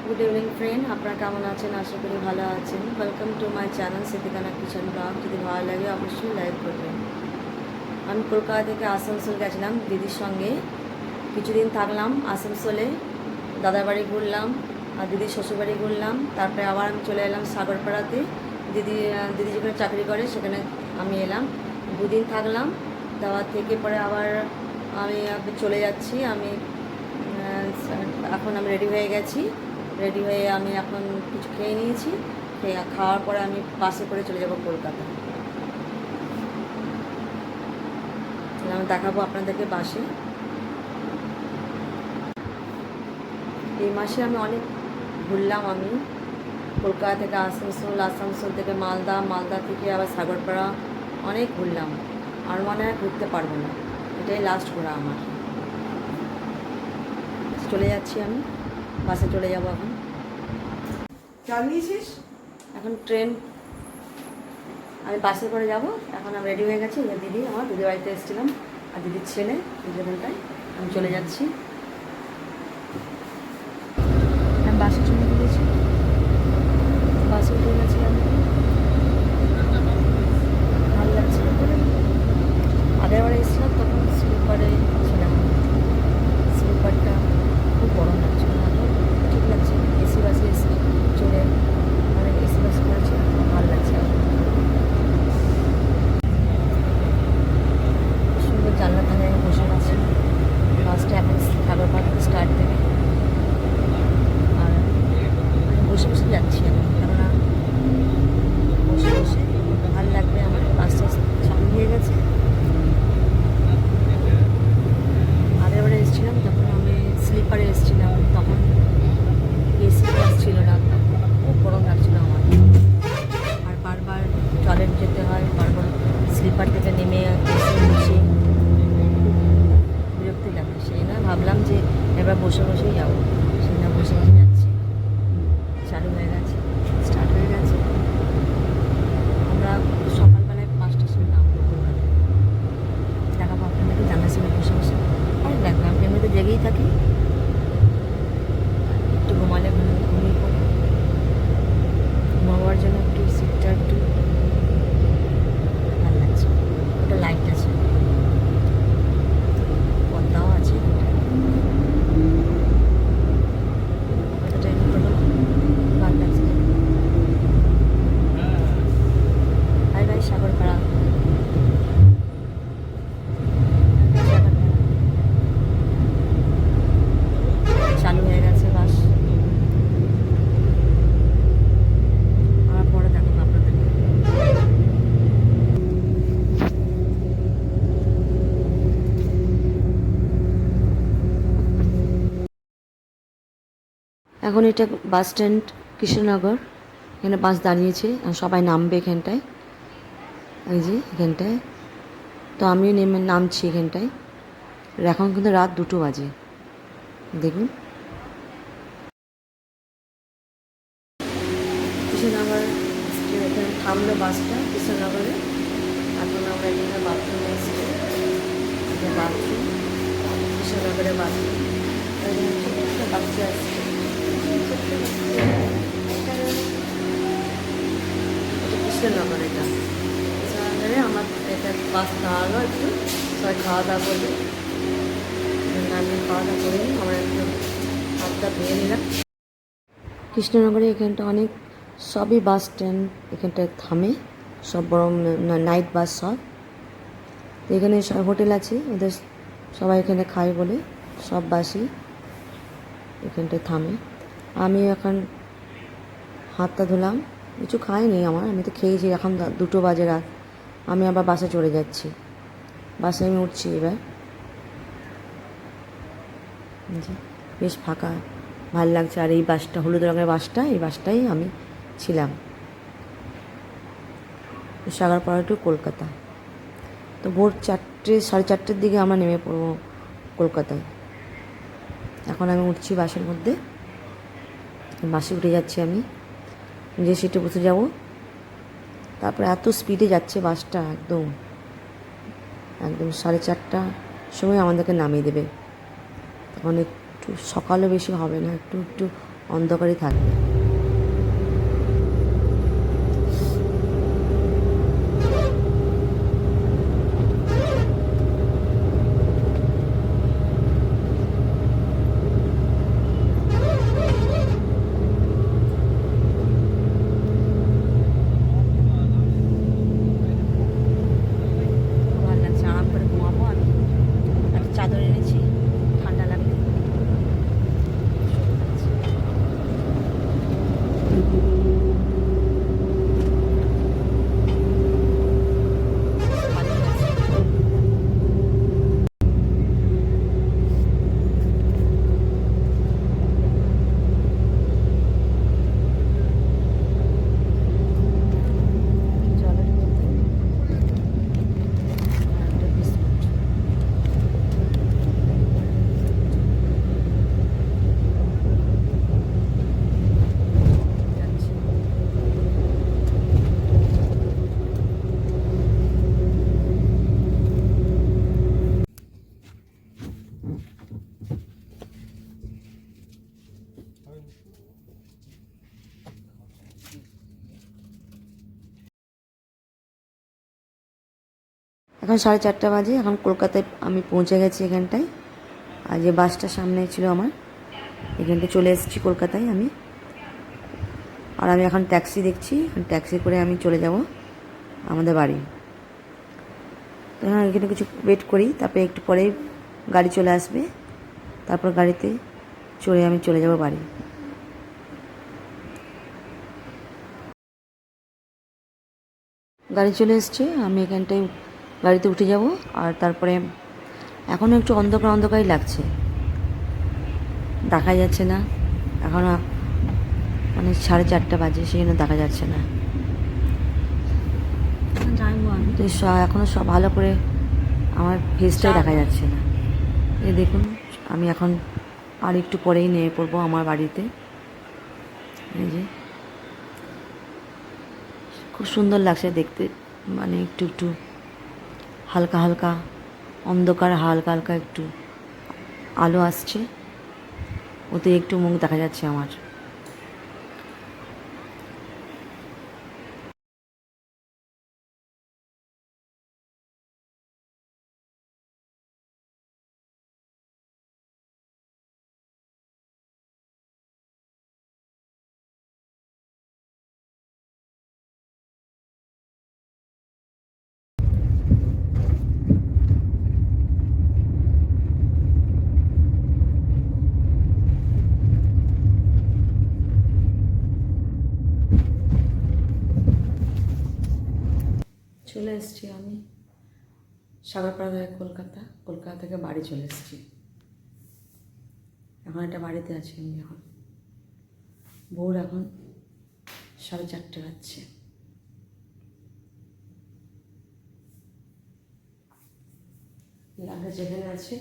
Good evening friend, আপনারা কেমন আছেন? আশা করি ভালো আছেন। Welcome to my channel Siddikana kitchen blog. যদি ভালো লাগে অবশ্যই লাইক করবেন। আমি কলকাতা থেকে আসানসোল গেছিলাম দিদির সঙ্গে, কিছুদিন থাকলাম আসানসোলে, দাদার বাড়ি ঘুরলাম আর দিদির শ্বশুরবাড়ি ঘুরলাম। তারপরে আবার আমি চলে এলাম সাগরপাড়াতে, দিদি যেখানে চাকরি করে সেখানে আমি এলাম, দুদিন থাকলাম। দেওয়ার থেকে পরে আবার আমি চলে যাচ্ছি। এখন আমি রেডি হয়ে গেছি। রেডি হয়ে আমি এখন কিছু খেয়ে নিয়েছি। খাওয়ার পরে আমি বাসে করে চলে যাব কলকাতা। আমি দেখাবো আপনাদেরকে বাসে। এই মাসে আমি অনেক ঘুরলাম। আমি কলকাতা থেকে আসানসোল থেকে মালদা থেকে আবার সাগরপাড়া অনেক ঘুরলাম। আর মনে হয় ঘুরতে পারবো না, এটাই লাস্ট ঘোরা আমার। চলে যাচ্ছি, আমি বাসে চলে যাব। এখন চালিয়েছিস? এখন ট্রেন, আমি বাসে করে যাব। এখন আমি রেডি হয়ে গেছি। দিদি, আমার দিদির বাড়িতে এসেছিলাম আর দিদির ছেলে, যেখানটায় আমি চলে যাচ্ছি। আমি বাসে চলে গিয়েছি, বাসে উঠে গেছি। আমি ভালো লাগছে। আগের বারে এসেছিলাম তখন স্লিপারে ছিলাম, স্লিপারটা খুব গরম লাগছিল না, এখন ঠিক লাগছে। এসি বাসে এসে চলে অনেক এসি বাস করেছে, ভালো লাগছে। সুন্দর জানলা ধারে আমি বসে আছি। বাসটা এখন সাগরপাড়া থেকে স্টার্ট দেবে আর আমি বসে বসে যাচ্ছি। আমি কেননা বসে বসে ভালো লাগবে আমার। বাসটা সামনে হয়ে গেছে। আগের বারে এসেছিলাম তখন আমি স্লিপারে এসেছিলাম, তখন এসি বাস ছিল না, তখন খুব গরম লাগছিল আমার। আর বারবার টয়লেট যেতে হয়, বারবার স্লিপার থেকে নেমে এসে বসে বিরক্তি লাগে। সেই না ভাবলাম যে এবার বসে বসেই যাবো, সেই না বসে বসে যাচ্ছি। চালু হয়ে গেছে, স্টার্ট হয়ে গেছে। আমরা সকালবেলায় 5টার সময় নামবো কলকাতায়। দেখাবো আপনাদেরকে জানার সময় বসে বসে। ভালো লাগবে, আমি এমনিতে জেগেই থাকি। একটু ঘুমালে ঘুমিয়ে পড়ি, ঘুমাবার জন্য একটু সিটটা একটু ভালো লাগছে। ওটা লাইট আছে, পর্দাও আছে। ওটা এমনি হলো ভালো লাগছে। Bye bye Sagarpara. চালু হয়ে গেছে বাস। আর পরে দেখাবো আপনাদেরকে। এখন এটা বাস স্ট্যান্ড কৃষ্ণনগর, এখানে বাস দাঁড়িয়েছে আর সবাই নামবে এখানটায়। এই যে এখানটায়, তো আমিও নামছি এখানটায়। এখন কিন্তু রাত 2টো বাজে, দেখুন। কৃষ্ণনগর এখানে থামলো বাসটা কৃষ্ণনগরে। এখন আমরা এখানে বাথরুমে এসেছি, বাথরুম কৃষ্ণনগরে বাথরুম। একটা বাচ্চা আসছে, এটা কৃষ্ণনগর। এটা কৃষ্ণনগরে আমার এটা বাস দাঁড়ালো, একটু সবাই খাওয়া দাওয়া করবে। আমি খাওয়া দাওয়া করিনি, আমার একটু হাতটা ধুয়ে নিলাম। কৃষ্ণনগরে এখানটা অনেক সবই বাস স্ট্যান্ড, এখানটায় থামে সব বড় নাইট বাস সব। তো এখানে সব হোটেল আছে, ওদের সবাই এখানে খায় বলে সব বাসই এখানটায় থামে। আমি এখন হাতটা ধুলাম, কিছু খাইনি আমার, আমি তো খেয়েছি। এখন 2টো বাজে রাত, আমি আবার বাসে চলে যাচ্ছি। বাসে আমি উঠছি এবার। বেশ ফাঁকা, ভালো লাগছে। আর এই বাসটা হলুদ রঙের বাসটা, এই বাসটাই আমি ছিলাম সাগরপাড়া টু কলকাতা। তো ভোর 4টে 4:30টার দিকে আমরা নেমে পড়বো কলকাতায়। এখন আমি উঠছি বাসের মধ্যে, বাসে উঠে যাচ্ছি। আমি নিজের সিটে বসে যাব। তারপরে এত স্পিডে যাচ্ছে বাসটা, একদম 4:30টার সময় আমাদেরকে নামিয়ে দেবে। তখন একটু সকালও বেশি হবে না, একটু একটু অন্ধকারই থাকবে। ভালো লাগছে, আরাম করে ঘুমাবো। আমি একটা চাদর এনেছি, ঠান্ডা লাগবে। জলের বোতল আর একটা বিস্কুট। যাচ্ছি। এখন 4:30 বাজে। এখন কলকাতায় আমি পৌঁছে গেছি এখানটায়। আর যে বাসটা সামনে ছিল আমার, এখানটায় চলে এসেছি কলকাতায় আমি। আর আমি এখন ট্যাক্সি দেখছি, ট্যাক্সি করে আমি চলে যাব আমাদের বাড়ি। তো হ্যাঁ, এখানে কিছু ওয়েট করি, তারপরে একটু পরেই গাড়ি চলে আসবে। তারপর গাড়িতে চড়ে আমি চলে যাব বাড়ি। গাড়ি চলে এসছে, আমি এখানটায় গাড়িতে উঠে যাব। আর তারপরে এখনও একটু অন্ধকার অন্ধকারই লাগছে, দেখা যাচ্ছে না এখনও, মানে 4:30 বাজে, সেখানে দেখা যাচ্ছে না। তো এখনও সব ভালো করে আমার ফেসটাই দেখা যাচ্ছে না। এই দেখুন, আমি এখন আর একটু পরেই নেমে পড়বো আমার বাড়িতে। এই যে খুব সুন্দর লাগছে দেখতে, মানে একটু একটু হালকা হালকা অন্ধকার, হালকা হালকা একটু আলো আসছে, ওতে একটু মুখ দেখা যাচ্ছে আমার। চলে এসেছি আমি সাগরপাড়া, কলকাতা। কলকাতা থেকে বাড়ি চলে এসেছি। এখন একটা বাড়িতে আছি আমি। এখন ভোর এখন 4:30 বাজছে। লাগেজ যেখানে আছে